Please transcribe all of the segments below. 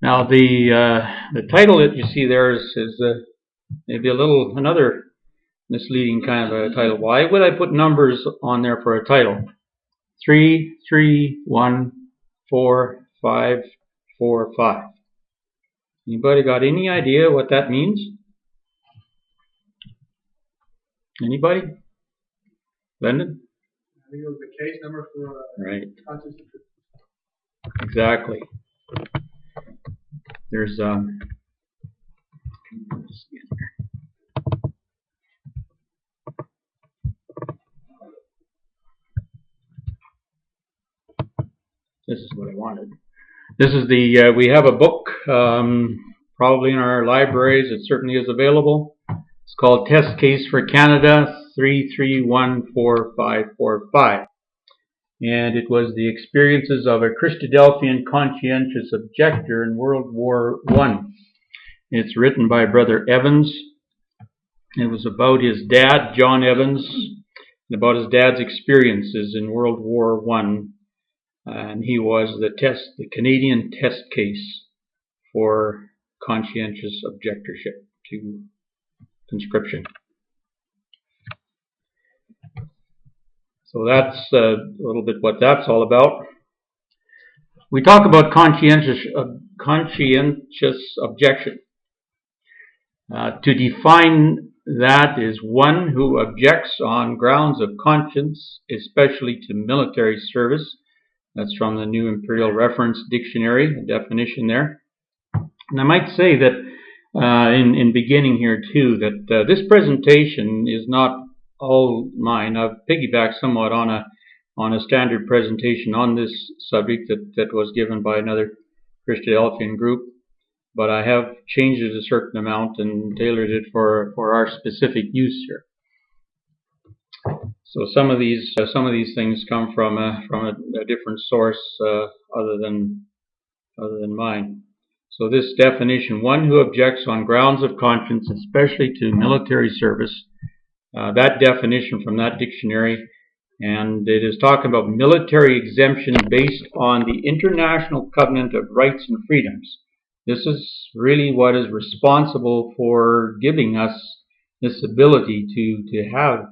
Now the title that you see there is maybe another misleading kind of a title. Why would I put numbers on there for a title? 3, 3, 1, 4, 5, 4, 5. Anybody got any idea what that means? Anybody? Brendan? I think it was the case number for right. Exactly. There's this is what I wanted. This is the we have a book probably in our libraries. It certainly is available. It's called Test Case for Canada 3314545. And it was the experiences of a Christadelphian conscientious objector in World War I. It's written by Brother Evans. It was about his dad, John Evans, and about his dad's experiences in World War I. And he was the Canadian test case for conscientious objectorship to conscription. So that's a little bit what that's all about. We talk about conscientious objection. To define that is one who objects on grounds of conscience, especially to military service. That's from the New Imperial Reference Dictionary, the definition there. And I might say that in beginning here too, that this presentation is not all mine. I've piggybacked somewhat on a standard presentation on this subject that was given by another Christadelphian group, but I have changed it a certain amount and tailored it for our specific use here. So some of these things come from a different source other than mine. So this definition: one who objects on grounds of conscience, especially to military service. That definition from that dictionary, and it is talking about military exemption based on the International Covenant of Rights and Freedoms. This is really what is responsible for giving us this ability to have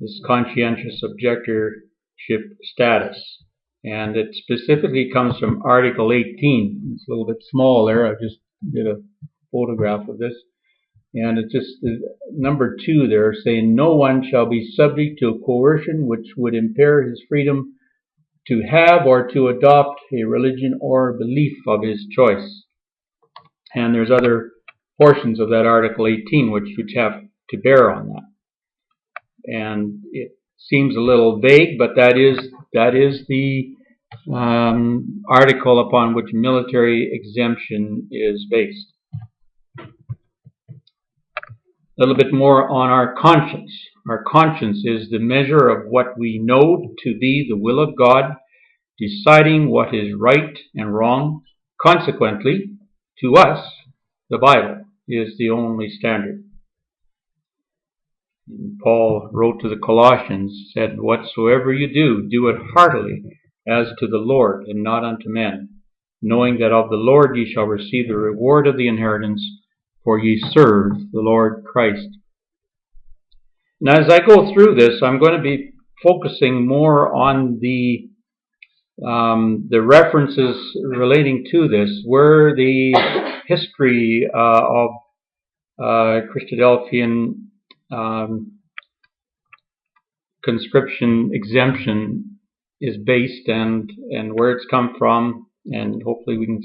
this conscientious objectorship status. And it specifically comes from Article 18. It's a little bit small there. I just did a photograph of this. And it's just number 2 there, saying no one shall be subject to coercion which would impair his freedom to have or to adopt a religion or belief of his choice. And there's other portions of that Article 18 which have to bear on that. And it seems a little vague, but that is the article upon which military exemption is based. A little bit more on our conscience. Our conscience is the measure of what we know to be the will of God, deciding what is right and wrong. Consequently, to us, the Bible is the only standard. And Paul wrote to the Colossians, said, whatsoever you do, do it heartily, as to the Lord, and not unto men, knowing that of the Lord ye shall receive the reward of the inheritance, for ye serve the Lord Christ. And as I go through this, I'm going to be focusing more on the references relating to this, where the history of Christadelphian conscription exemption is based, and where it's come from, and hopefully we can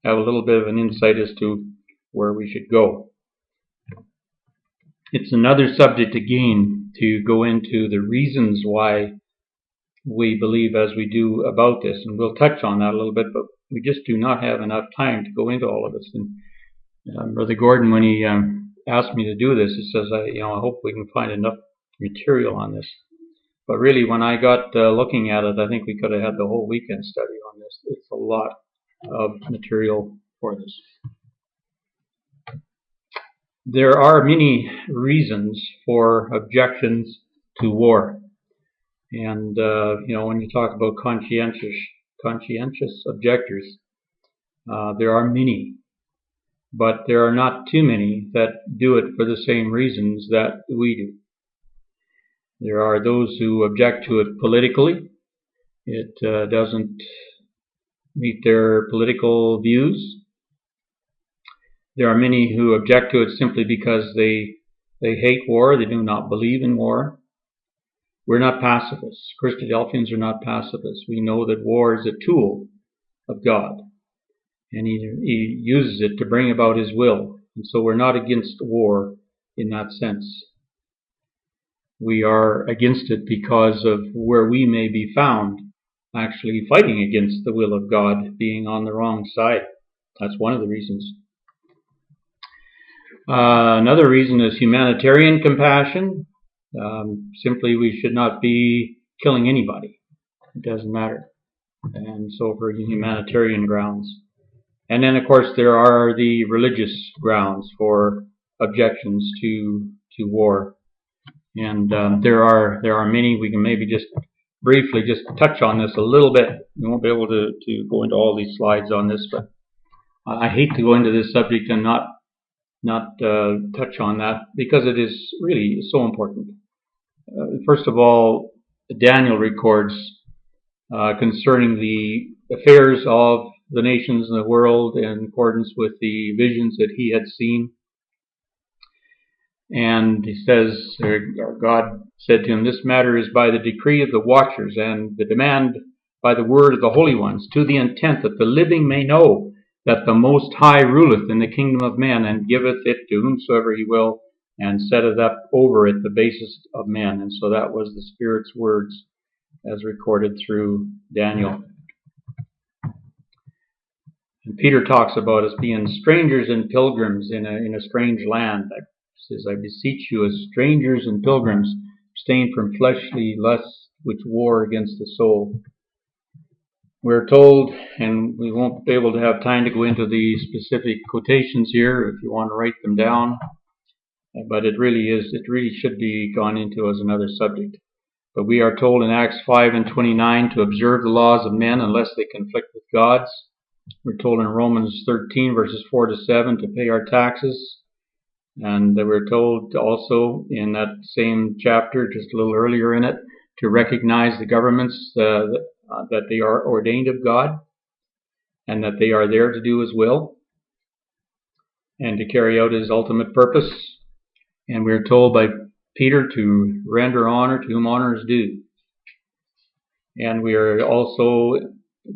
have a little bit of an insight as to where we should go. It's another subject again to go into the reasons why we believe as we do about this, and we'll touch on that a little bit, but we just do not have enough time to go into all of this. And Brother Gordon, when he asked me to do this, he says, I hope we can find enough material on this. But really, when I got looking at it, I think we could have had the whole weekend study on this. It's a lot of material for this. There are many reasons for objections to war. And, when you talk about conscientious objectors, There are many, but there are not too many that do it for the same reasons that we do. There are those who object to it politically. It doesn't meet their political views. There are many who object to it simply because they hate war. They do not believe in war. We're not pacifists. Christadelphians are not pacifists. We know that war is a tool of God, and he uses it to bring about his will. And so we're not against war in that sense. We are against it because of where we may be found actually fighting against the will of God, being on the wrong side. That's one of the reasons. Another reason is humanitarian compassion. Simply, we should not be killing anybody. It doesn't matter. And so for humanitarian grounds. And then, of course, there are the religious grounds for objections to war. And there are many. We can maybe just briefly just touch on this a little bit. We won't be able to go into all these slides on this, but I hate to go into this subject and not touch on that because it is really so important. First of all, Daniel records concerning the affairs of the nations in the world in accordance with the visions that he had seen. And he says, God said to him, "This matter is by the decree of the watchers and the demand by the word of the holy ones, to the intent that the living may know that the Most High ruleth in the kingdom of men, and giveth it to whomsoever he will, and setteth up over it the basest of men." And so that was the Spirit's words as recorded through Daniel. And Peter talks about us being strangers and pilgrims in a strange land. He says, "I beseech you as strangers and pilgrims, abstain from fleshly lusts which war against the soul." We're told, and we won't be able to have time to go into the specific quotations here if you want to write them down, but it really should be gone into as another subject. But we are told in Acts 5 and 29 to observe the laws of men unless they conflict with God's. We're told in Romans 13 verses 4 to 7 to pay our taxes. And we're told also in that same chapter, just a little earlier in it, to recognize the governments that they are ordained of God and that they are there to do his will and to carry out his ultimate purpose. And we're told by Peter to render honor to whom honor is due. And we are also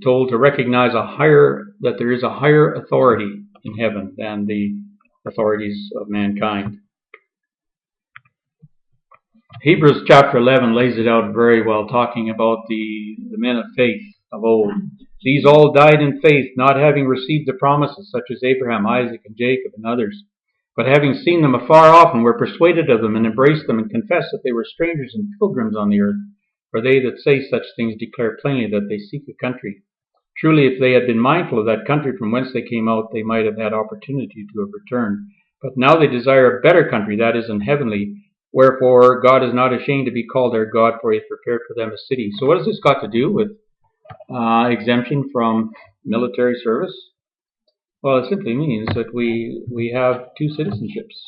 told to recognize that there is a higher authority in heaven than the authorities of mankind. Hebrews chapter 11 lays it out very well, talking about the men of faith of old. "These all died in faith, not having received the promises, such as Abraham, Isaac, and Jacob, and others, but having seen them afar off, and were persuaded of them, and embraced them, and confessed that they were strangers and pilgrims on the earth. For they that say such things declare plainly that they seek a country. Truly, if they had been mindful of that country from whence they came out, they might have had opportunity to have returned. But now they desire a better country, that is, an heavenly. Wherefore God is not ashamed to be called their God, for he hath prepared for them a city." So what has this got to do with exemption from military service? Well, it simply means that we have two citizenships.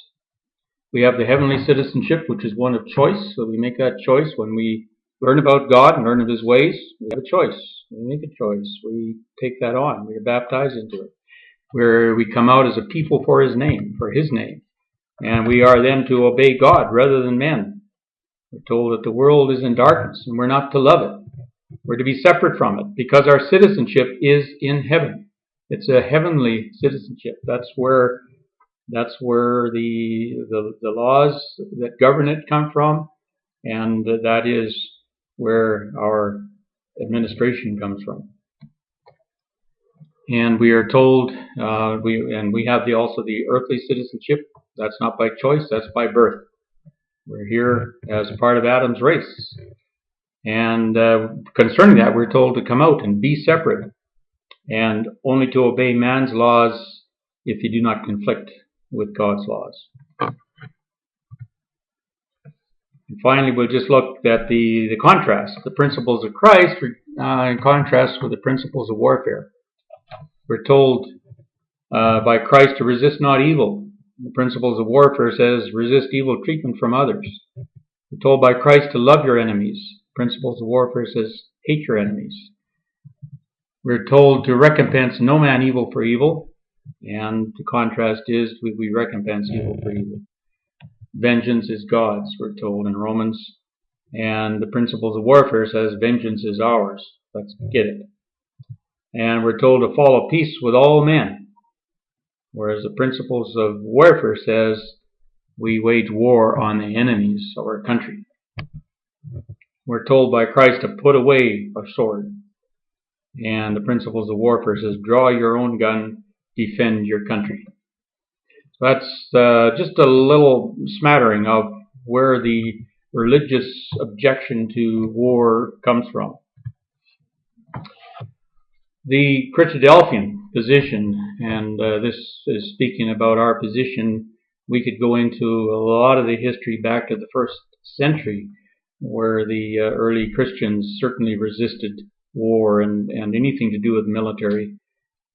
We have the heavenly citizenship, which is one of choice. So we make that choice when we learn about God and learn of his ways. We have a choice. We make a choice. We take that on. We are baptized into it. Where we come out as a people for his name. And we are then to obey God rather than men. We're told that the world is in darkness and we're not to love it. We're to be separate from it because our citizenship is in heaven. It's a heavenly citizenship. That's where the laws that govern it come from, and that is where our administration comes from. And we are told, we have also the earthly citizenship. That's not by choice, that's by birth. We're here as a part of Adam's race. And concerning that, we're told to come out and be separate, and only to obey man's laws if they do not conflict with God's laws. And finally, we'll just look at the contrast, the principles of Christ in contrast with the principles of warfare. We're told by Christ to resist not evil. The Principles of Warfare says resist evil treatment from others. We're told by Christ to love your enemies. Principles of Warfare says hate your enemies. We're told to recompense no man evil for evil, and the contrast is we recompense evil for evil. Vengeance is God's, we're told in Romans, and the Principles of Warfare says vengeance is ours. Let's get it. And we're told to follow peace with all men, whereas the Principles of Warfare says we wage war on the enemies of our country. We're told by Christ to put away our sword, and the Principles of Warfare says draw your own gun, defend your country. So that's just a little smattering of where the religious objection to war comes from. The Christadelphian position, and this is speaking about our position, we could go into a lot of the history back to the 1st century, where the early Christians certainly resisted war and anything to do with military.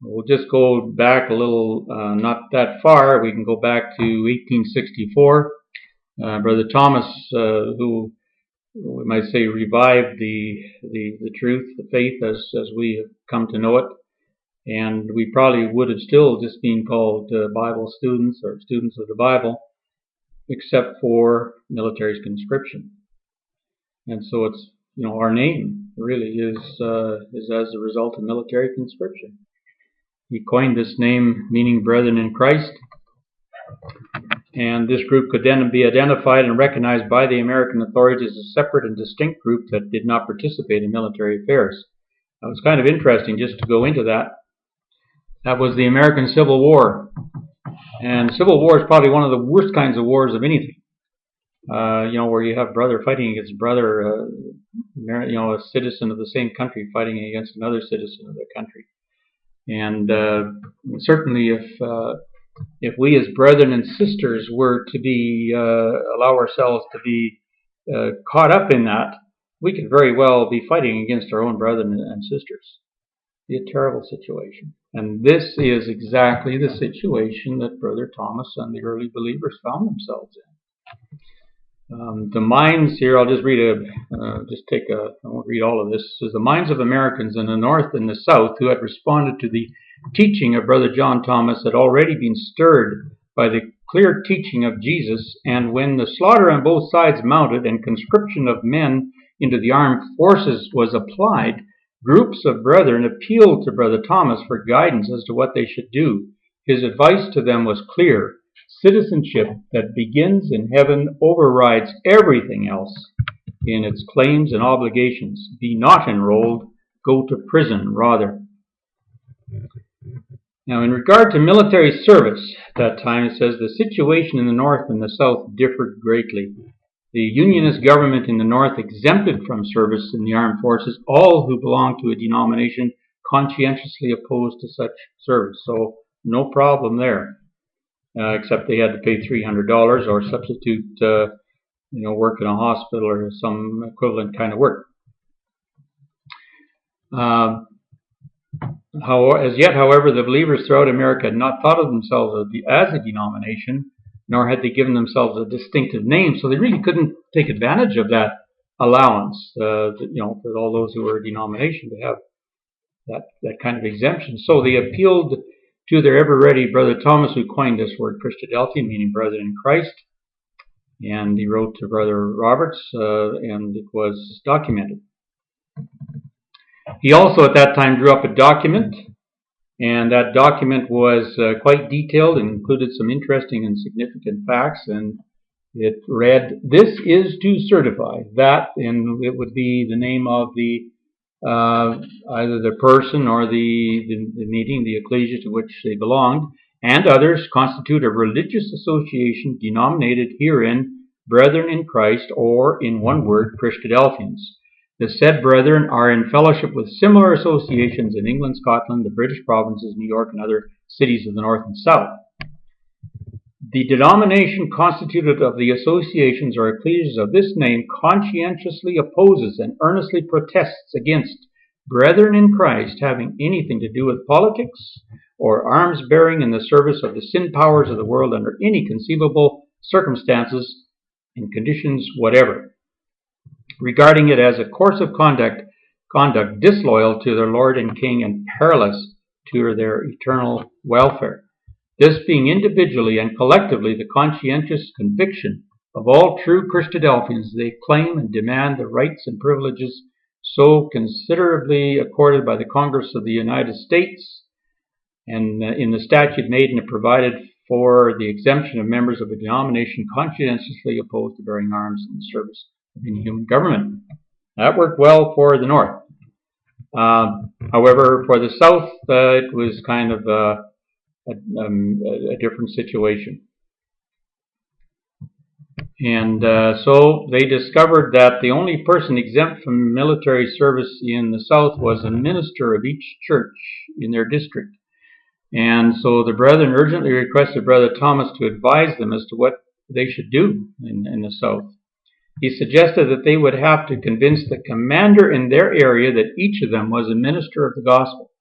We'll just go back a little, not that far. We can go back to 1864. Brother Thomas, who we might say revived the truth, the faith as we have come to know it. And we probably would have still just been called Bible students or students of the Bible, except for military conscription. And so it's, our name really is as a result of military conscription. He coined this name meaning brethren in Christ. And this group could then be identified and recognized by the American authorities as a separate and distinct group that did not participate in military affairs. It was kind of interesting just to go into that. That was the American Civil War. And Civil War is probably one of the worst kinds of wars of anything. Where you have brother fighting against brother, a citizen of the same country fighting against another citizen of the country. And certainly if we as brethren and sisters were to be, allow ourselves to be caught up in that, we could very well be fighting against our own brethren and sisters. It'd be a terrible situation. And this is exactly the situation that Brother Thomas and the early believers found themselves in. The minds here, I'll just read I won't read all of this. It says, the minds of Americans in the North and the South who had responded to the teaching of Brother John Thomas had already been stirred by the clear teaching of Jesus, and when the slaughter on both sides mounted and conscription of men into the armed forces was applied, groups of brethren appealed to Brother Thomas for guidance as to what they should do. His advice to them was clear. Citizenship that begins in heaven overrides everything else in its claims and obligations. Be not enrolled, go to prison rather. Now, in regard to military service at that time, it says the situation in the North and the South differed greatly. The Unionist government in the North exempted from service in the armed forces all who belonged to a denomination conscientiously opposed to such service. So, no problem there. Except they had to pay $300 or substitute, work in a hospital or some equivalent kind of work. As yet, however, the believers throughout America had not thought of themselves as a denomination, nor had they given themselves a distinctive name, so they really couldn't take advantage of that allowance, for all those who were a denomination to have that kind of exemption. So they appealed to their ever-ready Brother Thomas, who coined this word Christadelphian, meaning brethren in Christ. And he wrote to Brother Roberts, and it was documented. He also at that time drew up a document, and that document was quite detailed and included some interesting and significant facts. And it read, "This is to certify that," and it would be the name of the either the person or the meeting, the ecclesia to which they belonged, and others constitute a religious association denominated herein Brethren in Christ, or in one word, Christadelphians. The said brethren are in fellowship with similar associations in England, Scotland, the British provinces, New York, and other cities of the North and South. The denomination constituted of the associations or ecclesias of this name conscientiously opposes and earnestly protests against brethren in Christ having anything to do with politics or arms bearing in the service of the sin powers of the world under any conceivable circumstances and conditions whatever, regarding it as a course of conduct disloyal to their Lord and King and perilous to their eternal welfare. This being individually and collectively the conscientious conviction of all true Christadelphians, they claim and demand the rights and privileges so considerably accorded by the Congress of the United States and in the statute made and provided for the exemption of members of a denomination conscientiously opposed to bearing arms in the service of any human government. That worked well for the North. However, for the South, it was kind of a different situation. And so they discovered that the only person exempt from military service in the South was a minister of each church in their district. And so the brethren urgently requested Brother Thomas to advise them as to what they should do in the South. He suggested that they would have to convince the commander in their area that each of them was a minister of the gospel.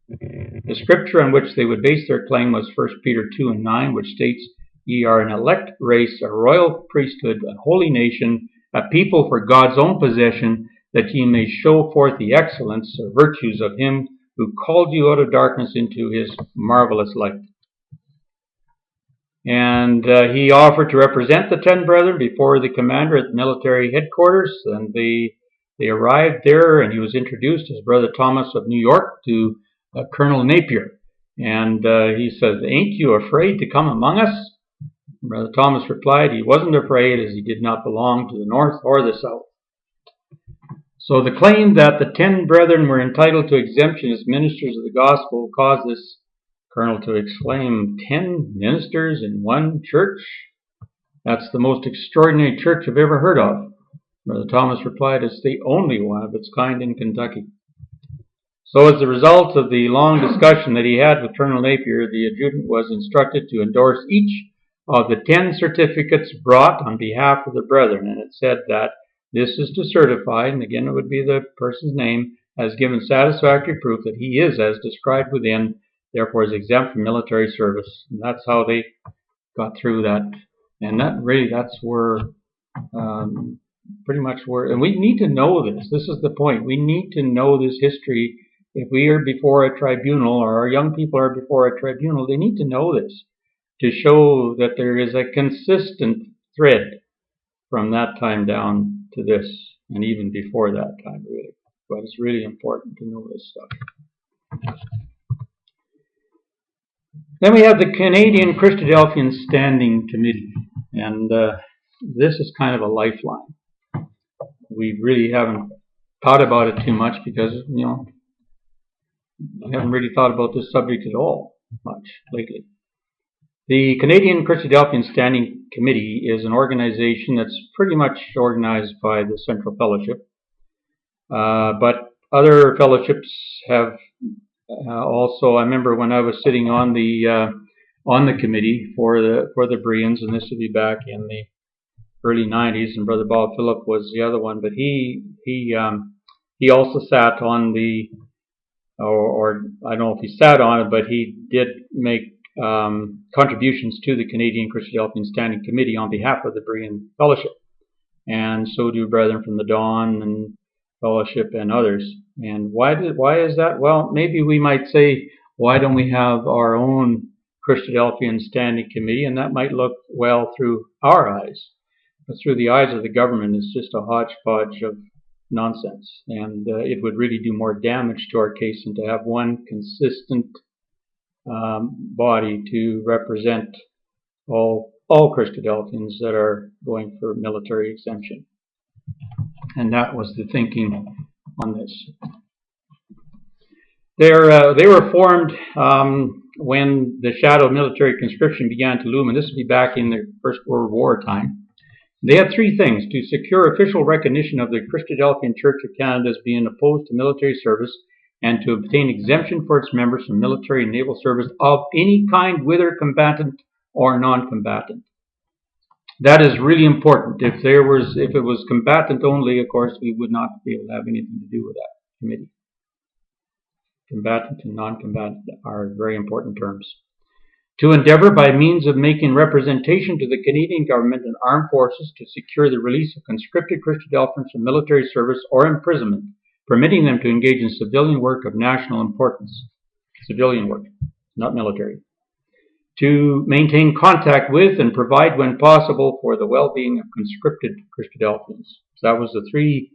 The scripture on which they would base their claim was 1 Peter 2:9, which states, "Ye are an elect race, a royal priesthood, a holy nation, a people for God's own possession, that ye may show forth the excellence or virtues of him who called you out of darkness into his marvelous light." And he offered to represent the 10 brethren before the commander at the military headquarters, and they arrived there, and he was introduced as Brother Thomas of New York to Colonel Napier. And he says, "Ain't you afraid to come among us?" Brother Thomas replied he wasn't afraid, as he did not belong to the North or the South. So the claim that the 10 brethren were entitled to exemption as ministers of the gospel caused this colonel to exclaim, "10 ministers in one church? That's the most extraordinary church I've ever heard of." Brother Thomas replied, "It's the only one of its kind in Kentucky." So as a result of the long discussion that he had with Colonel Napier, the adjutant was instructed to endorse each of the 10 certificates brought on behalf of the brethren, and it said that this is to certify, and again it would be the person's name, has given satisfactory proof that he is as described within, therefore is exempt from military service. And that's how they got through that. And that's where pretty much where, and we need to know this. This is the point. We need to know this history. If we are before a tribunal, or our young people are before a tribunal, they need to know this to show that there is a consistent thread from that time down to this, and even before that time, really. But it's really important to know this stuff. Then we have the Canadian Christadelphian Standing Committee, and this is kind of a lifeline. We really haven't thought about it too much because, we haven't really thought about this subject at all much lately. The Canadian Christadelphian Standing Committee is an organization that's pretty much organized by the Central Fellowship, but other fellowships have also. I remember when I was sitting on the committee for the Bereans, and this would be back in the early 90s, and Brother Bob Phillip was the other one, but he also sat on the, or I don't know if he sat on it, but he did make contributions to the Canadian Christadelphian Standing Committee on behalf of the Berean Fellowship, and so do brethren from the Dawn and Fellowship and others. And why is that? Well, maybe we might say, why don't we have our own Christadelphian Standing Committee? And that might look well through our eyes, but through the eyes of the government, it's just a hodgepodge of nonsense, and it would really do more damage to our case than to have one consistent body to represent all Christadelphians that are going for military exemption. And that was the thinking on this. They were formed when the shadow of military conscription began to loom, and this would be back in the First World War time. They had 3 things: to secure official recognition of the Christadelphian Church of Canada as being opposed to military service, and to obtain exemption for its members from military and naval service of any kind, whether combatant or non-combatant. That is really important. If it was combatant only, of course, we would not be able to have anything to do with that committee. combatant and non-combatant are very important terms. To endeavour by means of making representation to the Canadian government and armed forces to secure the release of conscripted Christadelphians from military service or imprisonment, permitting them to engage in civilian work of national importance. Civilian work, not military. To maintain contact with and provide when possible for the well-being of conscripted Christadelphians. So that was the three,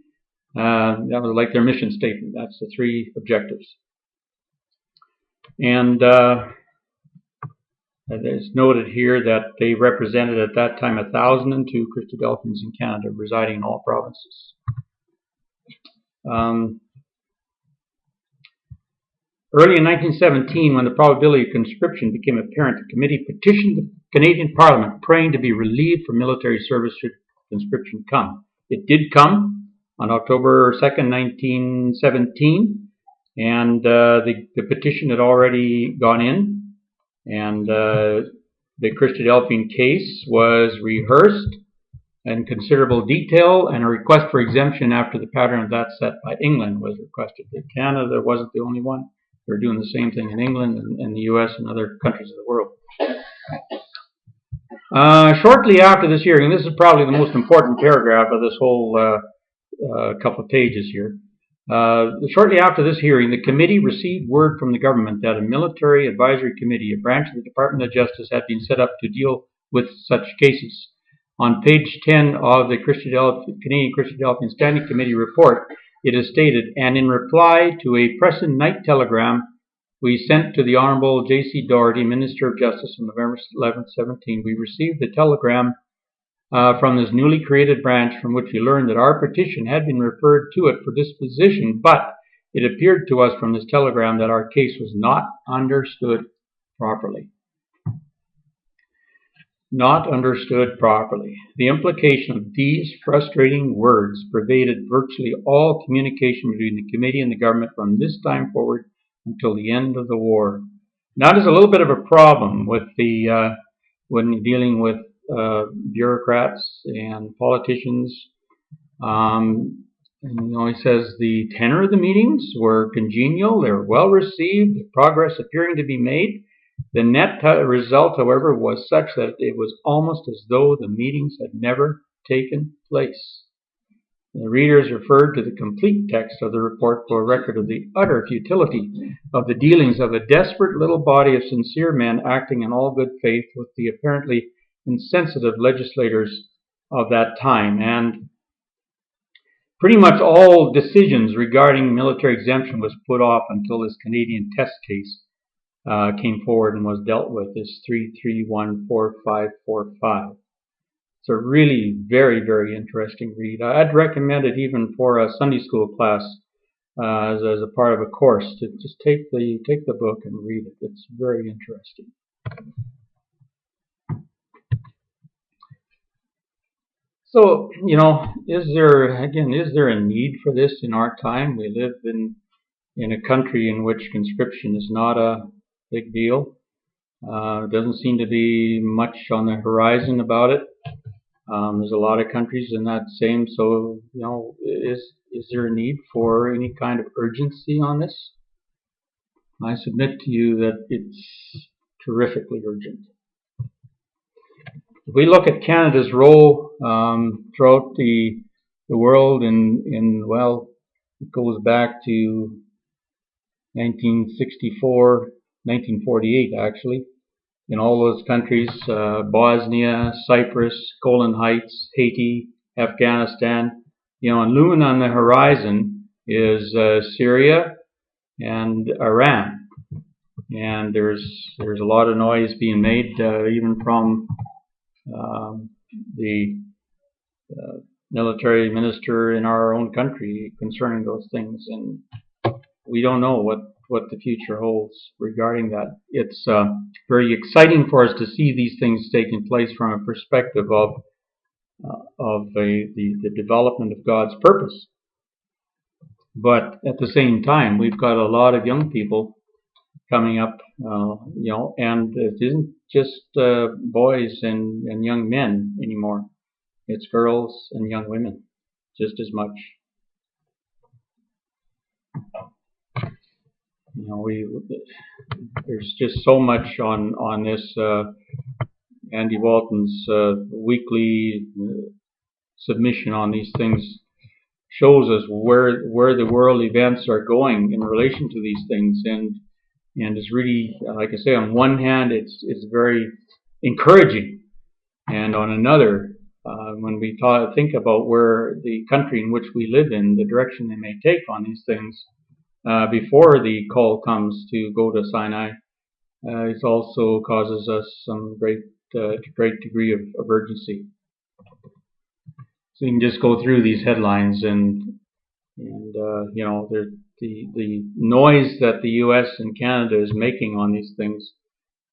that was like their mission statement. That's the three objectives. And it's noted here that they represented at that time 1,002 Christadelphians in Canada, residing in all provinces. Early in 1917, when the probability of conscription became apparent, the committee petitioned the Canadian Parliament, praying to be relieved from military service should conscription come. It did come on October 2nd, 1917, and the petition had already gone in, and the Christadelphian case was rehearsed in considerable detail, and a request for exemption after the pattern of that set by England was requested. Canada wasn't the only one. They were doing the same thing in England and the US and other countries of the world. Shortly after this hearing, and this is probably the most important paragraph of this whole couple of pages here. Shortly after this hearing, the committee received word from the government that a military advisory committee, a branch of the Department of Justice, had been set up to deal with such cases. On page 10 of the Canadian Christadelphian Standing Committee report, it is stated, and in reply to a pressing night telegram we sent to the Honourable J.C. Doherty, Minister of Justice, on November 11, 17, we received the telegram from this newly created branch, from which we learned that our petition had been referred to it for disposition, but it appeared to us from this telegram that our case was not understood properly. Not understood properly. The implication of these frustrating words pervaded virtually all communication between the committee and the government from this time forward until the end of the war. Now, there's a little bit of a problem with the when dealing with bureaucrats and politicians. And, he says the tenor of the meetings were congenial, they were well received, progress appearing to be made. The net result, however, was such that it was almost as though the meetings had never taken place. The readers referred to the complete text of the report for a record of the utter futility of the dealings of a desperate little body of sincere men acting in all good faith with the apparently insensitive legislators of that time, and pretty much all decisions regarding military exemption was put off until this Canadian test case came forward and was dealt with, this 3314545. It's a really very, very interesting read. I'd recommend it even for a Sunday school class as a part of a course to just take the book and read it. It's very interesting. So, is there a need for this in our time? We live in a country in which conscription is not a big deal. Doesn't seem to be much on the horizon about it. There's a lot of countries in that same, so, is there a need for any kind of urgency on this? I submit to you that it's terrifically urgent. If we look at Canada's role throughout the world well, it goes back to 1964, 1948 actually, in all those countries, Bosnia, Cyprus, Golan Heights, Haiti, Afghanistan, and looming on the horizon is Syria and Iran. And there's a lot of noise being made even from the military minister in our own country concerning those things, and we don't know what the future holds regarding that. It's very exciting for us to see these things taking place from a perspective of the development of God's purpose. But at the same time, we've got a lot of young people coming up, and it isn't just boys and young men anymore. It's girls and young women just as much. there's just so much on this. Andy Walton's weekly submission on these things shows us where the world events are going in relation to these things, and it's really, like I say, on one hand it's very encouraging, and on another, when we think about where the country in which we live in, the direction they may take on these things before the call comes to go to Sinai, it also causes us some great degree of urgency. So you can just go through these headlines, and the noise that the U.S. and Canada is making on these things,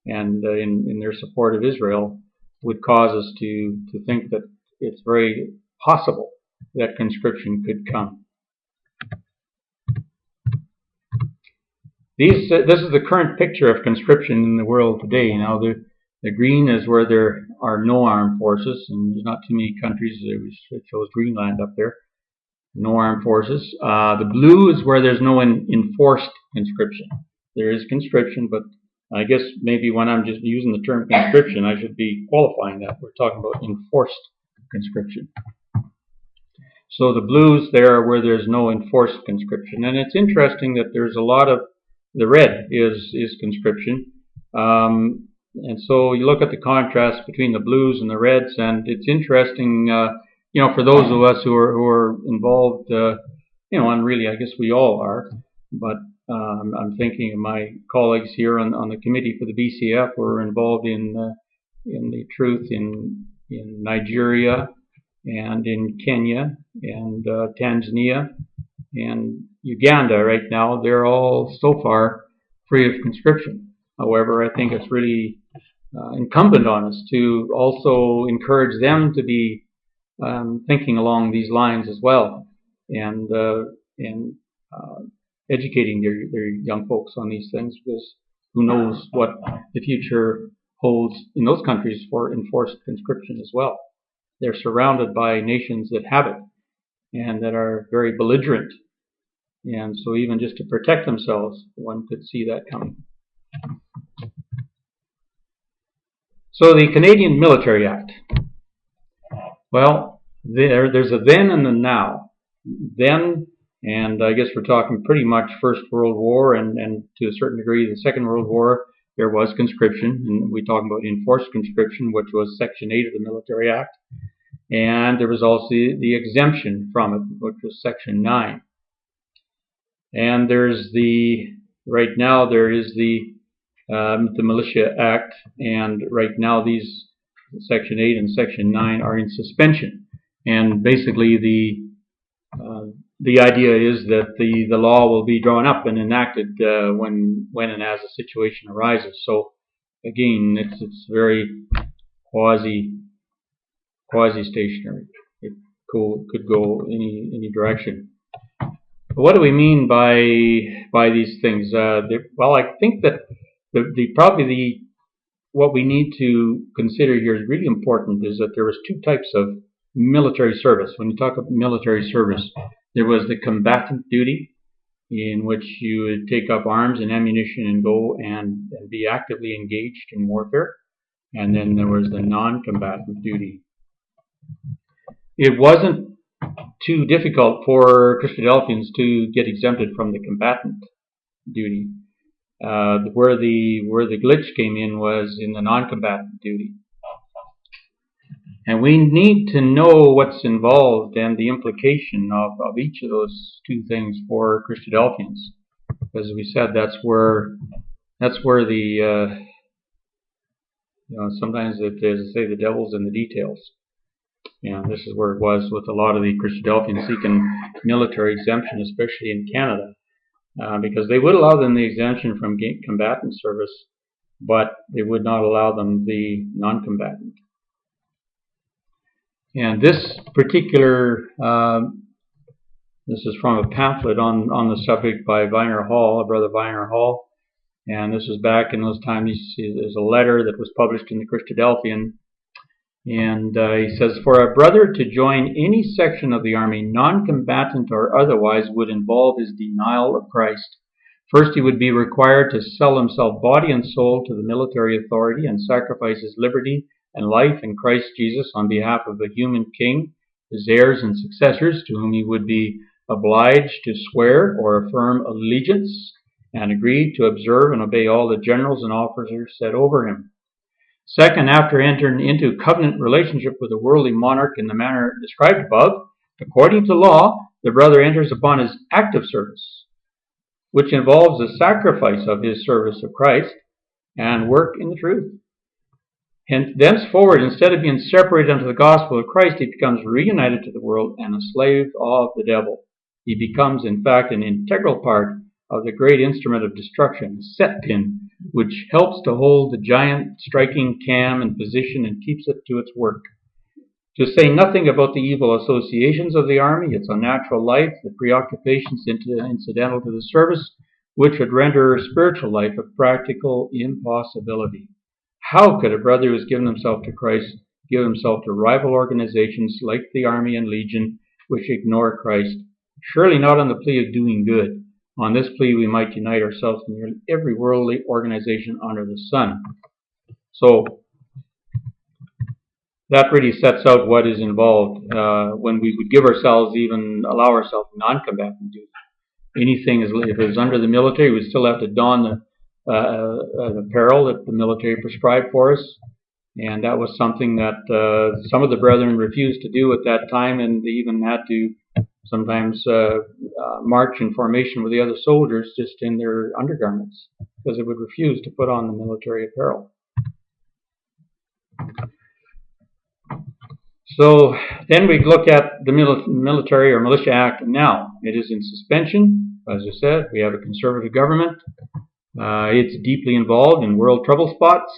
and in their support of Israel, would cause us to think that it's very possible that conscription could come. This is the current picture of conscription in the world today. Now, the green is where there are no armed forces, and there's not too many countries. It shows Greenland up there. No armed forces. The blue is where there's no enforced conscription. There is conscription, but I guess maybe when I'm just using the term conscription, I should be qualifying that. We're talking about enforced conscription. So the blues there are where there's no enforced conscription. And it's interesting that there's a lot of, the red is conscription. And so you look at the contrast between the blues and the reds, and it's interesting, for those of us who are involved, and really I guess we all are, but I'm thinking of my colleagues here on the committee for the BCF who are involved in the truth in Nigeria and in Kenya and Tanzania and Uganda right now. They're all so far free of conscription. However, I think it's really incumbent on us to also encourage them to be thinking along these lines as well, and educating their young folks on these things, because who knows what the future holds in those countries for enforced conscription as well. They're surrounded by nations that have it and that are very belligerent, and so even just to protect themselves, one could see that coming. So the Canadian Military Act. Well, there's a then and a now. Then, and I guess we're talking pretty much First World War and to a certain degree the Second World War, there was conscription, and we talk about enforced conscription, which was Section 8 of the Military Act. And there was also the exemption from it, which was Section 9. And right now there is the Militia Act, and right now these Section 8 and Section 9 are in suspension. And basically the idea is that the law will be drawn up and enacted when and as a situation arises. So again, it's very quasi-stationary. It could go any direction. But what do we mean by these things? Well, I think that what we need to consider here is really important is that there was two types of military service. When you talk about military service, there was the combatant duty, in which you would take up arms and ammunition and go and be actively engaged in warfare. And then there was the non-combatant duty. It wasn't too difficult for Christadelphians to get exempted from the combatant duty. Where the glitch came in was in the non-combatant duty. And we need to know what's involved and the implication of each of those two things for Christadelphians. Because we said that's where the sometimes as they say, the devil's in the details. And this is where it was with a lot of the Christadelphians seeking military exemption, especially in Canada. Because they would allow them the exemption from combatant service, but they would not allow them the non-combatant. And this particular, this is from a pamphlet on the subject by Viner Hall, Brother Viner Hall. And this was back in those times. There's a letter that was published in the Christadelphian. And he says, for a brother to join any section of the army, non-combatant or otherwise, would involve his denial of Christ, First, he would be required to sell himself body and soul to the military authority and sacrifice his liberty and life in Christ Jesus on behalf of the human king, his heirs and successors, to whom he would be obliged to swear or affirm allegiance and agree to observe and obey all the generals and officers set over him. Second, after entering into covenant relationship with a worldly monarch in the manner described above, according to law, the brother enters upon his active service, which involves the sacrifice of his service of Christ and work in the truth. And thenceforward, instead of being separated unto the gospel of Christ, he becomes reunited to the world and a slave of the devil. He becomes, in fact, an integral part of the great instrument of destruction, the set pin, which helps to hold the giant striking cam in position and keeps it to its work. To say nothing about the evil associations of the army, its unnatural life, the preoccupations incidental to the service, which would render spiritual life a practical impossibility. How could a brother who has given himself to Christ give himself to rival organizations like the Army and Legion, which ignore Christ? Surely not on the plea of doing good. On this plea, we might unite ourselves to nearly every worldly organization under the sun. So, that really sets out what is involved when we would give ourselves, even allow ourselves non-combatant duty. Anything, if it was under the military, we still have to don the apparel that the military prescribed for us. And that was something that some of the brethren refused to do at that time, and they even had to sometimes march in formation with the other soldiers just in their undergarments, because they would refuse to put on the military apparel. So then we look at the Military or Militia Act now. It is in suspension. As I said, we have a conservative government. It's deeply involved in world trouble spots.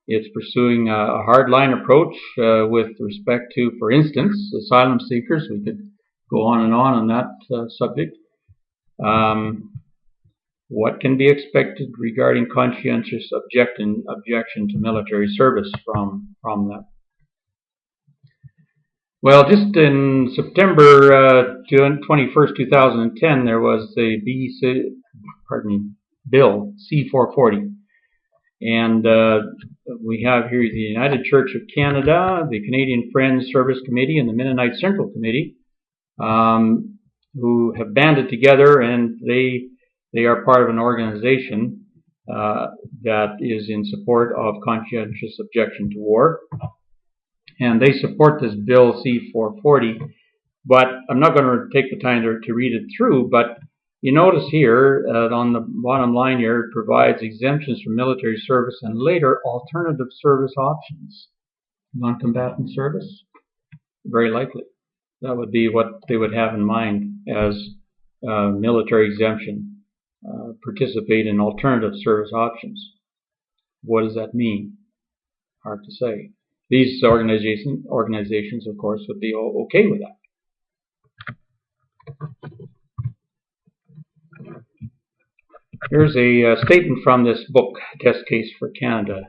It's pursuing a hardline approach with respect to, for instance, asylum seekers. We could go on that subject. What can be expected regarding conscientious objection to military service from that? Well, just in September 21st, 2010, there was the Bill C-440. And we have here the United Church of Canada, the Canadian Friends Service Committee, and the Mennonite Central Committee, who have banded together, and they are part of an organization that is in support of conscientious objection to war. And they support this Bill C-440, but I'm not going to take the time to read it through, but you notice here on the bottom line here, it provides exemptions from military service and later alternative service options. Non-combatant service? Very likely. That would be what they would have in mind as military exemption. Participate in alternative service options. What does that mean? Hard to say. These organizations, of course, would be okay with that. Here's a statement from this book, Test Case for Canada.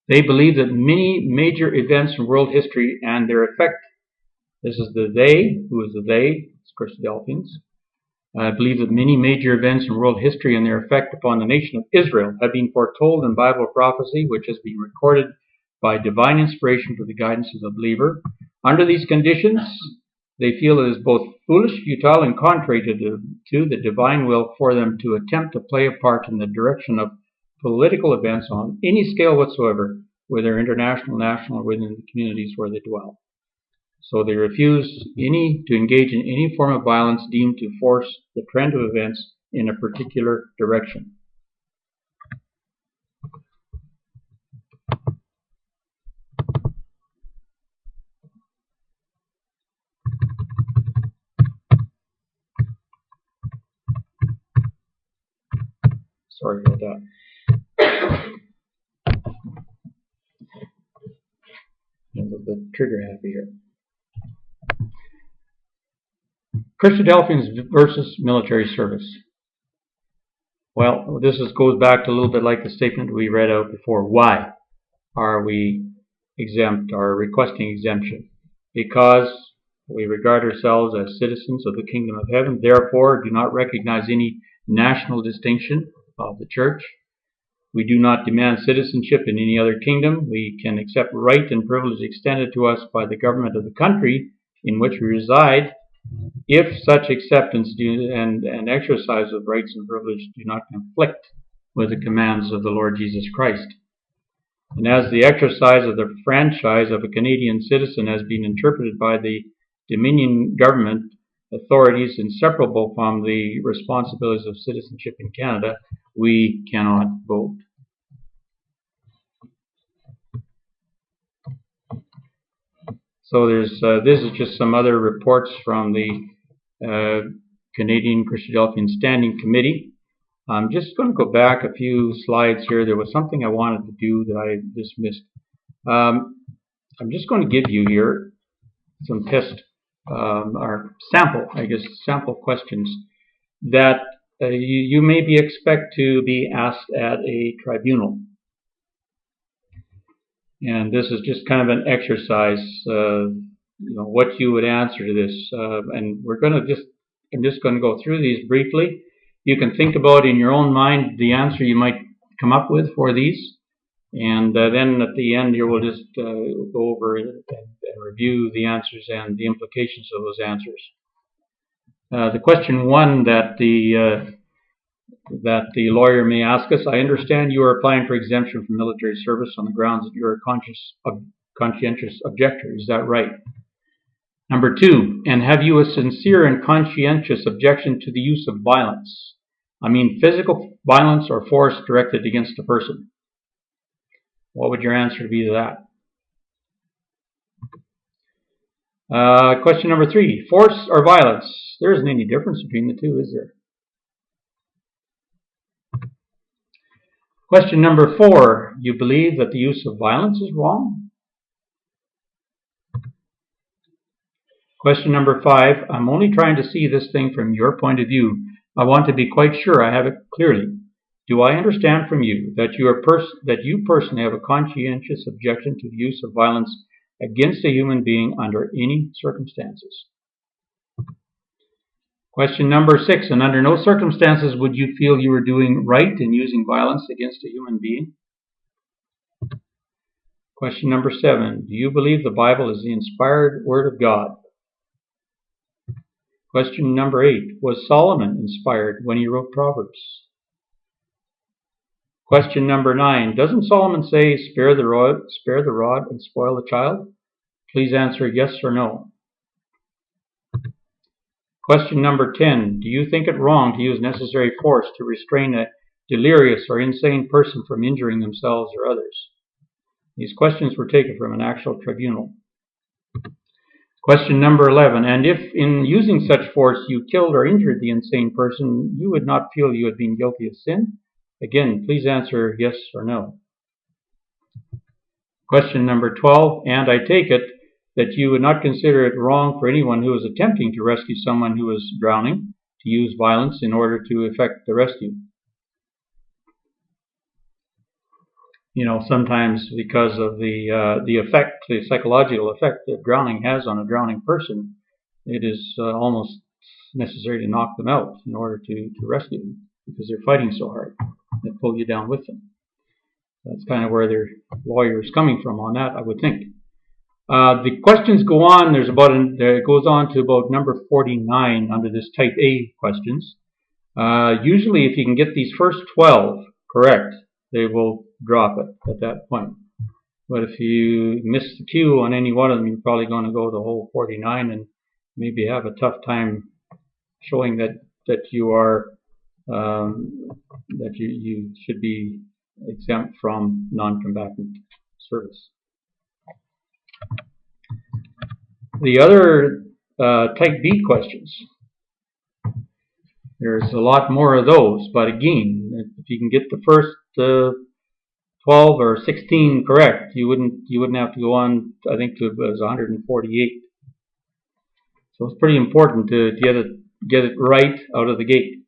They believe that many major events in world history and their effect, this is the they, who is the they? It's Christadelphians. I believe that many major events in world history and their effect upon the nation of Israel have been foretold in Bible prophecy, which has been recorded by divine inspiration for the guidance of the believer. Under these conditions, they feel it is both foolish, futile, and contrary to the divine will for them to attempt to play a part in the direction of political events on any scale whatsoever, whether international, national, or within the communities where they dwell. So they refuse to engage in any form of violence deemed to force the trend of events in a particular direction. Sorry about that. I'm a little bit trigger happy here. Christadelphians versus military service. Well, this goes back to a little bit like the statement we read out before. Why are we exempt or requesting exemption? Because We regard ourselves as citizens of the kingdom of heaven, therefore do not recognize any national distinction of the church. We do not demand citizenship in any other kingdom. We can accept right and privilege extended to us by the government of the country in which we reside, if such acceptance and exercise of rights and privilege do not conflict with the commands of the Lord Jesus Christ. And as the exercise of the franchise of a Canadian citizen has been interpreted by the Dominion government authorities inseparable from the responsibilities of citizenship in Canada, we cannot vote. So this is just some other reports from the Canadian Christadelphian Standing Committee. I'm just going to go back a few slides here. There was something I wanted to do that I just missed. I'm just going to give you here some test or sample questions that you maybe expect to be asked at a tribunal. And this is just kind of an exercise, what you would answer to this. And I'm just going to go through these briefly. You can think about in your own mind the answer you might come up with for these. And then at the end here, we'll just go over and review the answers and the implications of those answers. The question one that the lawyer may ask us: I understand you are applying for exemption from military service on the grounds that you're a conscientious objector. Is that right? Number two, and have you a sincere and conscientious objection to the use of violence? I mean physical violence or force directed against a person. What would your answer be to that? Question number three, force or violence? There isn't any difference between the two, is there? Question number four, you believe that the use of violence is wrong? Question number five, I'm only trying to see this thing from your point of view. I want to be quite sure I have it clearly. Do I understand from you that you personally have a conscientious objection to the use of violence against a human being under any circumstances? Question number six, and under no circumstances would you feel you were doing right in using violence against a human being? Question number seven, do you believe the Bible is the inspired Word of God? Question number eight, was Solomon inspired when he wrote Proverbs? Question number nine, doesn't Solomon say, spare the rod and spoil the child? Please answer yes or no. Question number 10, do you think it wrong to use necessary force to restrain a delirious or insane person from injuring themselves or others? These questions were taken from an actual tribunal. Question number 11, and if in using such force you killed or injured the insane person, you would not feel you had been guilty of sin? Again, please answer yes or no. Question number 12, and I take it that you would not consider it wrong for anyone who is attempting to rescue someone who is drowning to use violence in order to effect the rescue. Sometimes because of the psychological effect that drowning has on a drowning person, it is almost necessary to knock them out in order to rescue them because they're fighting so hard. They pull you down with them. That's kind of where their lawyer is coming from on that, I would think. The questions go on. It goes on to about number 49 under this type A questions. Usually, if you can get these first 12 correct, they will drop it at that point. But if you miss the cue on any one of them, you're probably going to go the whole 49 and maybe have a tough time showing that you are that you should be exempt from non-combatant service. The other type B questions, there's a lot more of those, but again, if you can get the first 12 or 16 correct, you wouldn't have to go on, I think, to it was 148. So it's pretty important to get it right out of the gate.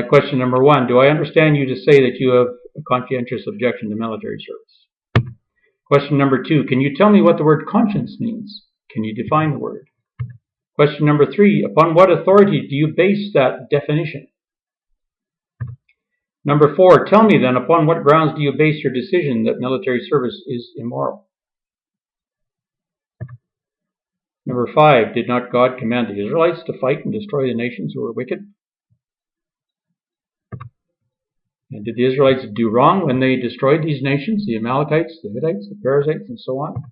Question number 1, do I understand you to say that you have a conscientious objection to military service? Question number 2, can you tell me what the word conscience means? Can you define the word? Question number 3, upon what authority do you base that definition? Number 4, tell me then, upon what grounds do you base your decision that military service is immoral? Number 5, did not God command the Israelites to fight and destroy the nations who were wicked? And did the Israelites do wrong when they destroyed these nations, the Amalekites, the Hittites, the Perizzites, and so on?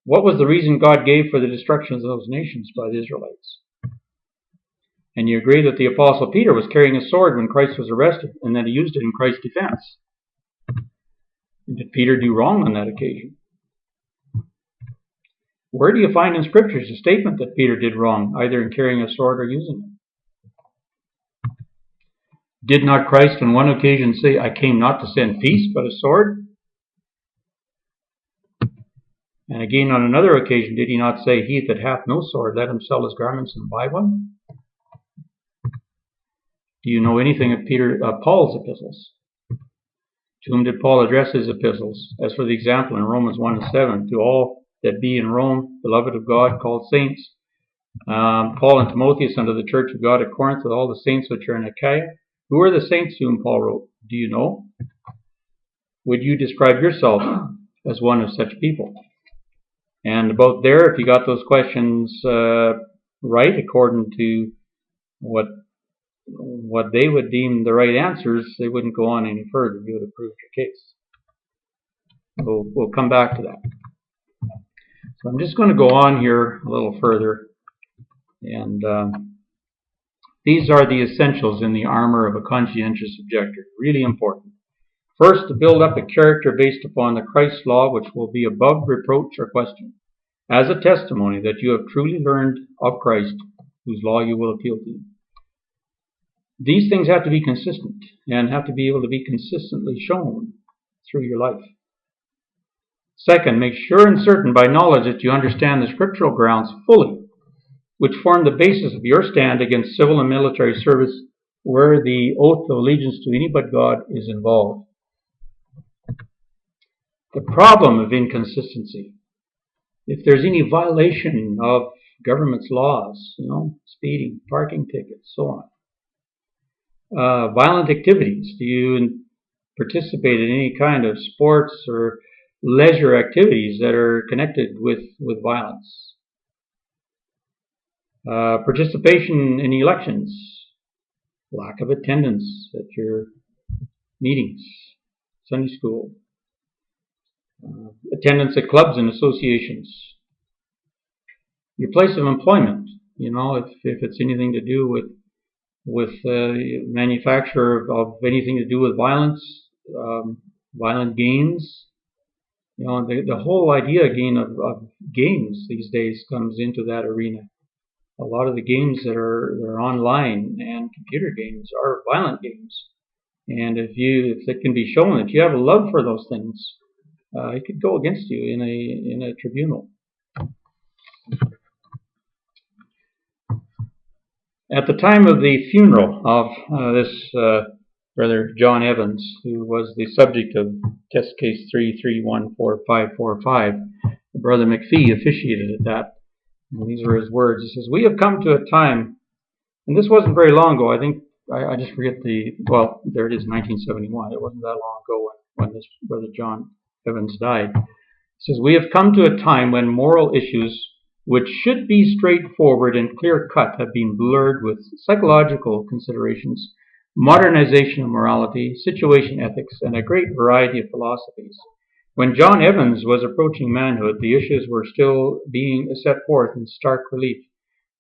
What was the reason God gave for the destruction of those nations by the Israelites? And you agree that the Apostle Peter was carrying a sword when Christ was arrested, and that he used it in Christ's defense. Did Peter do wrong on that occasion? Where do you find in Scriptures a statement that Peter did wrong, either in carrying a sword or using it? Did not Christ on one occasion say, I came not to send peace, but a sword? And again on another occasion, did he not say, he that hath no sword, let him sell his garments and buy one? Do you know anything of Paul's epistles? To whom did Paul address his epistles? As for the example in Romans 1:7, to all that be in Rome, beloved of God, called saints. Paul and Timotheus unto the church of God at Corinth, with all the saints which are in Achaia. Who are the saints to whom Paul wrote? Do you know? Would you describe yourself as one of such people? And about there, if you got those questions right, according to what they would deem the right answers, they wouldn't go on any further. You would have proved your case. We'll come back to that. So I'm just going to go on here a little further. And these are the essentials in the armor of a conscientious objector. Really important. First, to build up a character based upon the Christ law, which will be above reproach or question, as a testimony that you have truly learned of Christ, whose law you will appeal to. These things have to be consistent and have to be able to be consistently shown through your life. Second, make sure and certain by knowledge that you understand the scriptural grounds fully, which form the basis of your stand against civil and military service where the oath of allegiance to any but God is involved. The problem of inconsistency, if there's any violation of government's laws, speeding, parking tickets, so on. Violent activities, do you participate in any kind of sports or leisure activities that are connected with violence? Participation in elections, lack of attendance at your meetings, Sunday school, attendance at clubs and associations, your place of employment, if it's anything to do with manufacture of anything to do with violence, violent games. The whole idea again of games these days comes into that arena. A lot of the games that are online and computer games are violent games. And if it can be shown that you have a love for those things, it could go against you in a tribunal. At the time of the funeral of this Brother John Evans, who was the subject of test case 3314545, Brother McPhee officiated at that. And these were his words. He says, "We have come to a time," and this wasn't very long ago. I think I just forget there it is, 1971. It wasn't that long ago when this Brother John Evans died. He says, "We have come to a time when moral issues which should be straightforward and clear-cut have been blurred with psychological considerations, modernization of morality, situation ethics, and a great variety of philosophies. When John Evans was approaching manhood, the issues were still being set forth in stark relief.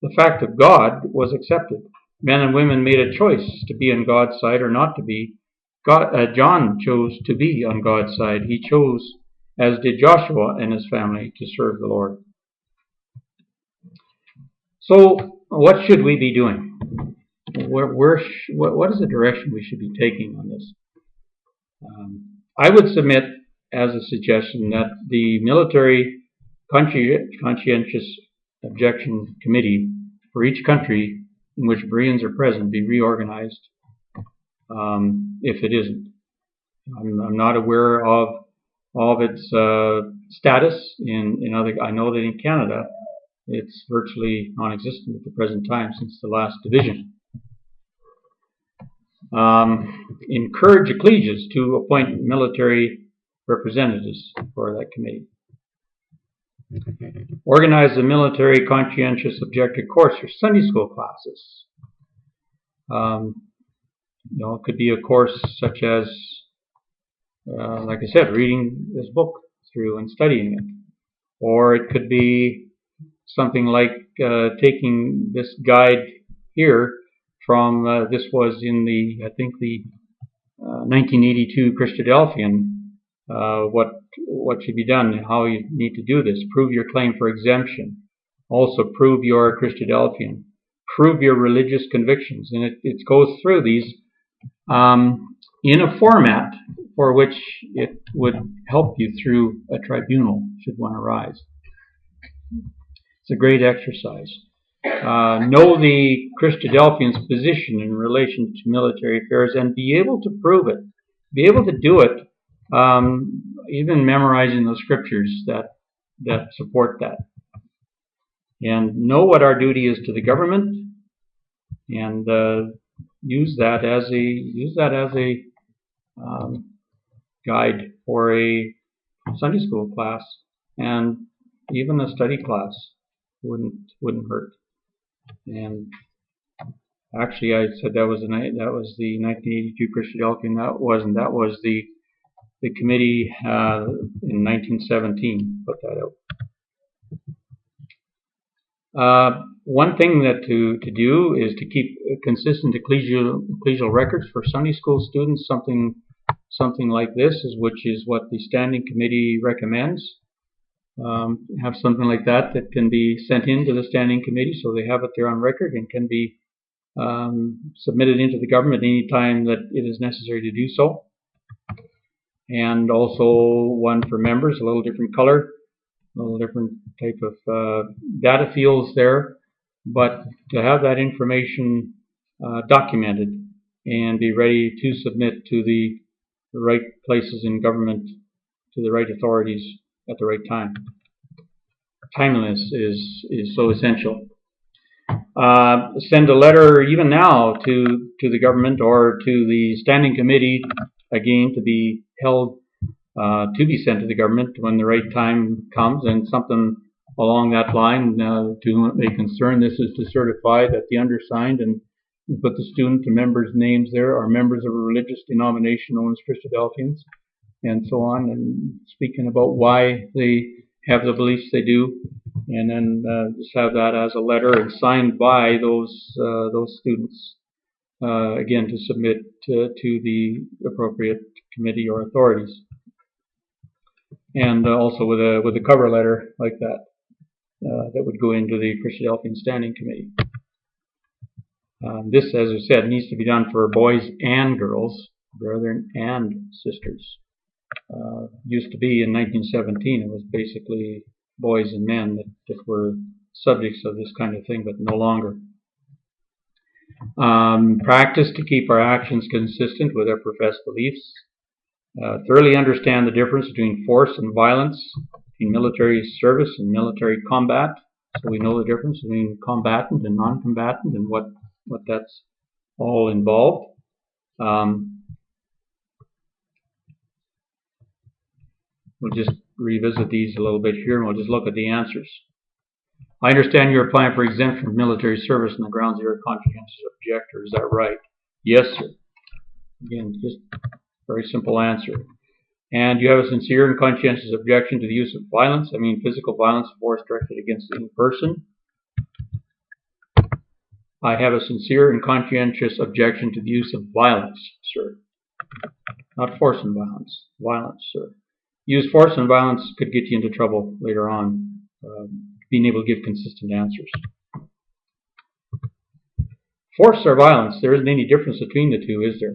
The fact of God was accepted. Men and women made a choice to be on God's side or not to be. John chose to be on God's side. He chose, as did Joshua and his family, to serve the Lord." So, what should we be doing? What is the direction we should be taking on this? I would submit as a suggestion that the military conscientious objection committee for each country in which Bereans are present be reorganized. If it isn't, I'm not aware of its status in other. I know that in Canada, it's virtually non-existent at the present time since the last division. Encourage ecclesias to appoint military representatives for that committee. Organize the military conscientious objective course for Sunday school classes. It could be a course such as, like I said, reading this book through and studying it. Or it could be something like taking this guide here from, this was in the, I think the 1982 Christadelphian, what should be done, how you need to do this. Prove your claim for exemption. Also prove your Christadelphian. Prove your religious convictions. And it goes through these in a format for which it would help you through a tribunal should one arise. It's a great exercise. Know the Christadelphian's position in relation to military affairs and be able to prove it. Be able to do it, even memorizing those scriptures that support that. And know what our duty is to the government, and use that as a guide for a Sunday school class, and even a study class wouldn't hurt. And actually, I said that was the 1982 Christadelphian. That was the committee in 1917 put that out. One thing that to do is to keep consistent ecclesial records for Sunday school students. Something like this which is what the standing committee recommends. Have something like that can be sent into the standing committee so they have it there on record and can be submitted into the government any time that it is necessary to do so. And also one for members, a little different color, a little different type of data fields there, but to have that information documented and be ready to submit to the right places in government, to the right authorities at the right time. Timeliness is so essential. Send a letter even now to the government or to the standing committee, again, to be held, to be sent to the government when the right time comes, and something along that line to whom it may concern. This is to certify that the undersigned and put the student and members' names there are members of a religious denomination known as Christadelphians, and so on, and speaking about why they have the beliefs they do, and then just have that as a letter and signed by those students, again, to submit to the appropriate committee or authorities, and also with a cover letter like that that would go into the Christadelphian Standing Committee. This, as I said, needs to be done for boys and girls, brethren and sisters. Used to be in 1917, it was basically boys and men that were subjects of this kind of thing, but no longer. Practice to keep our actions consistent with our professed beliefs. Thoroughly understand the difference between force and violence, between military service and military combat. So we know the difference between combatant and non-combatant and what that's all involved. We'll just revisit these a little bit here, and we'll just look at the answers. I understand you're applying for exemption from military service on the grounds that you're a conscientious objector. Is that right? Yes, sir. Again, just very simple answer. And you have a sincere and conscientious objection to the use of violence. I mean physical violence, force directed against any person. I have a sincere and conscientious objection to the use of violence, sir. Not force and violence. Violence, sir. Use force and violence could get you into trouble later on, being able to give consistent answers. Force or violence, there isn't any difference between the two, is there?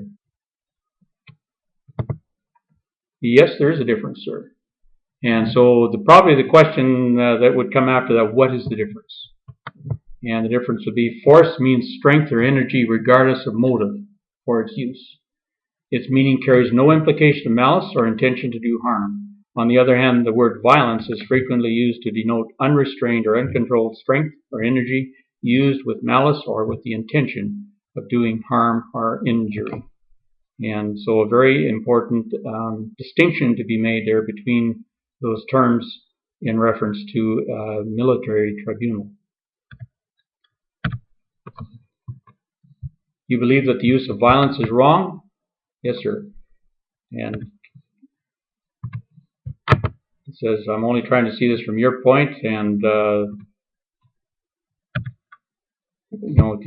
Yes, there is a difference, sir. And so probably the question that would come after that, what is the difference? And the difference would be force means strength or energy regardless of motive for its use. Its meaning carries no implication of malice or intention to do harm. On the other hand, the word violence is frequently used to denote unrestrained or uncontrolled strength or energy used with malice or with the intention of doing harm or injury. And so a very important distinction to be made there between those terms in reference to military tribunal. You believe that the use of violence is wrong? Yes, sir. And it says, I'm only trying to see this from your point, and do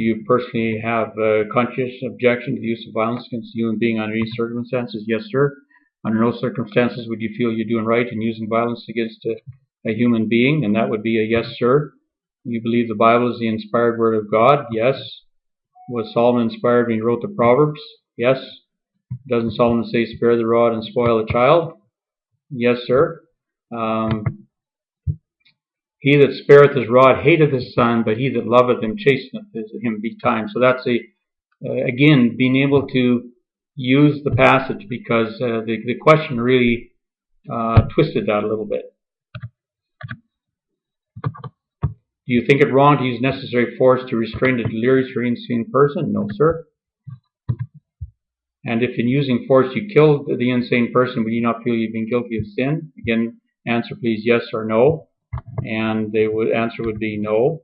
you personally have a conscious objection to the use of violence against a human being under any circumstances? Yes, sir. Under no circumstances would you feel you're doing right in using violence against a human being, and that would be a yes, sir. You believe the Bible is the inspired word of God? Yes. Was Solomon inspired when he wrote the Proverbs? Yes. Doesn't Solomon say, spare the rod and spoil the child? Yes, sir. He that spareth his rod hateth his son, but he that loveth him chasteneth him betimes. So that's again, being able to use the passage, because the question really twisted that a little bit. Do you think it wrong to use necessary force to restrain a delirious or insane person? No, sir. And if in using force you killed the insane person, would you not feel you've been guilty of sin? Again, answer please yes or no. And the answer would be no.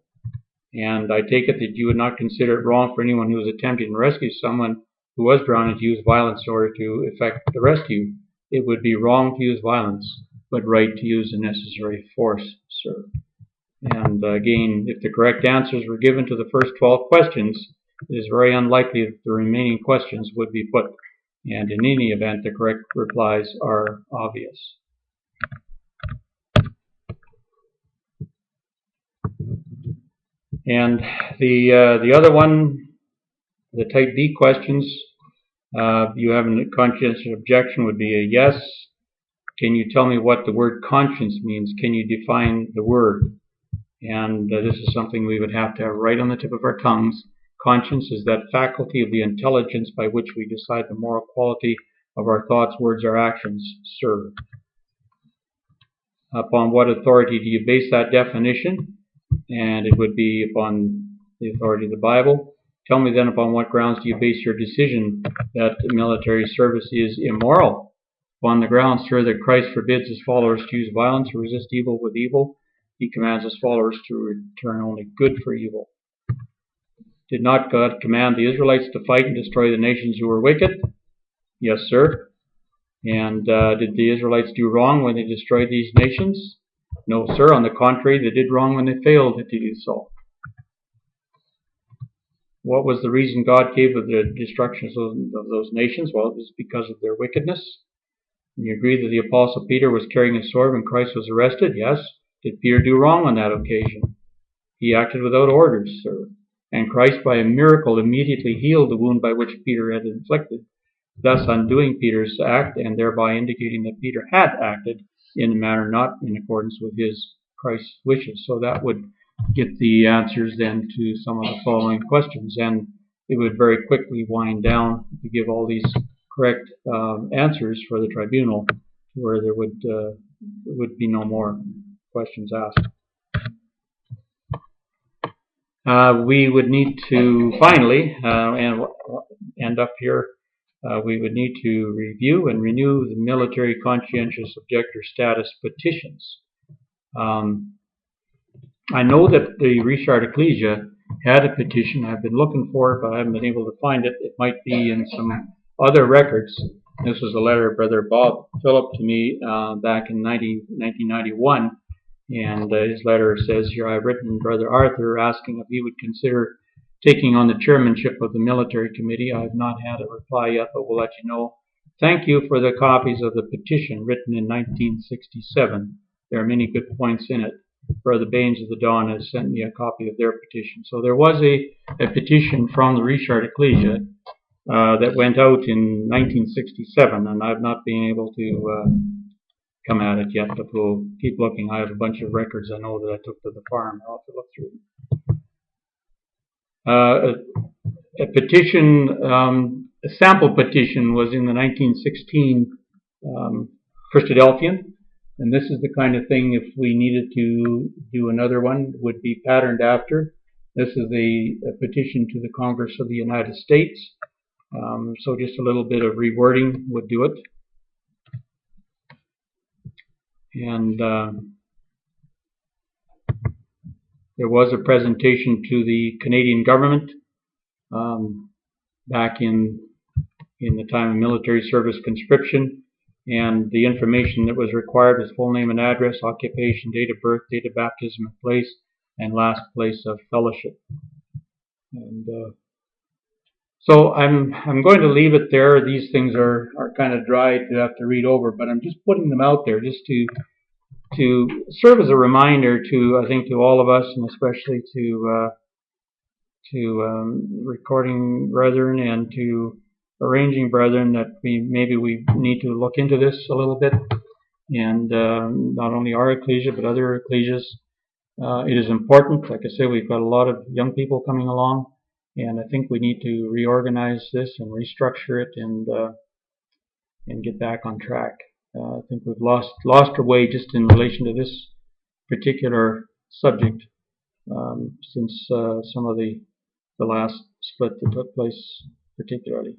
And I take it that you would not consider it wrong for anyone who was attempting to rescue someone who was drowning to use violence in order to effect the rescue. It would be wrong to use violence, but right to use the necessary force, sir. And again, if the correct answers were given to the first 12 questions, it is very unlikely that the remaining questions would be put. And in any event, the correct replies are obvious. And the other one, the type B questions, you have a conscientious objection would be a yes. Can you tell me what the word conscience means? Can you define the word? And this is something we would have to have right on the tip of our tongues. Conscience is that faculty of the intelligence by which we decide the moral quality of our thoughts, words, or actions, sir. Upon what authority do you base that definition? And it would be upon the authority of the Bible. Tell me then, upon what grounds do you base your decision that military service is immoral? Upon the grounds, sir, that Christ forbids his followers to use violence or resist evil with evil. He commands his followers to return only good for evil. Did not God command the Israelites to fight and destroy the nations who were wicked? Yes, sir. And did the Israelites do wrong when they destroyed these nations? No, sir. On the contrary, they did wrong when they failed to do so. What was the reason God gave of the destruction of those nations? Well, it was because of their wickedness. And you agree that the Apostle Peter was carrying a sword when Christ was arrested? Yes. Did Peter do wrong on that occasion? He acted without orders, sir. And Christ, by a miracle, immediately healed the wound by which Peter had inflicted, thus undoing Peter's act and thereby indicating that Peter had acted in a manner not in accordance with Christ's wishes. So that would get the answers then to some of the following questions, and it would very quickly wind down to give all these correct answers for the tribunal, where there would be no more questions asked. We would need to finally, and end up here, we would need to review and renew the military conscientious objector status petitions. I know that the Richard Ecclesia had a petition. I've been looking for it, but I haven't been able to find it. It might be in some other records. This was a letter of Brother Bob Phillip to me back in 1991. And his letter says here, I've written Brother Arthur asking if he would consider taking on the chairmanship of the military committee. I have not had a reply yet, but we'll let you know. Thank you for the copies of the petition written in 1967. There are many good points in it. Brother Baines of the Dawn has sent me a copy of their petition. So there was a petition from the Richard Ecclesia that went out in 1967, and I've not been able to come at it yet, but we'll keep looking. I have a bunch of records I know that I took to the farm. I'll have to look through them. A petition, a sample petition was in the 1916 Christadelphian, And this is the kind of thing, if we needed to do another one, would be patterned after. This is a petition to the Congress of the United States. So just a little bit of rewording would do it. And there was a presentation to the Canadian government back in the time of military service conscription, and the information that was required was full name and address, occupation, date of birth, date of baptism and place, and last place of fellowship. And so I'm going to leave it there. These things are kind of dry to have to read over, but I'm just putting them out there just to serve as a reminder to, I think, to all of us, and especially to recording brethren and to arranging brethren, that maybe we need to look into this a little bit, and not only our ecclesia but other ecclesias. It is important. Like I say, we've got a lot of young people coming along, and I think we need to reorganize this and restructure it and get back on track. I think we've lost our way just in relation to this particular subject since some of the last split that took place particularly.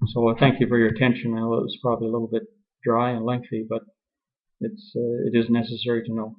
So I thank you for your attention. I know it was probably a little bit dry and lengthy, but it is necessary to know.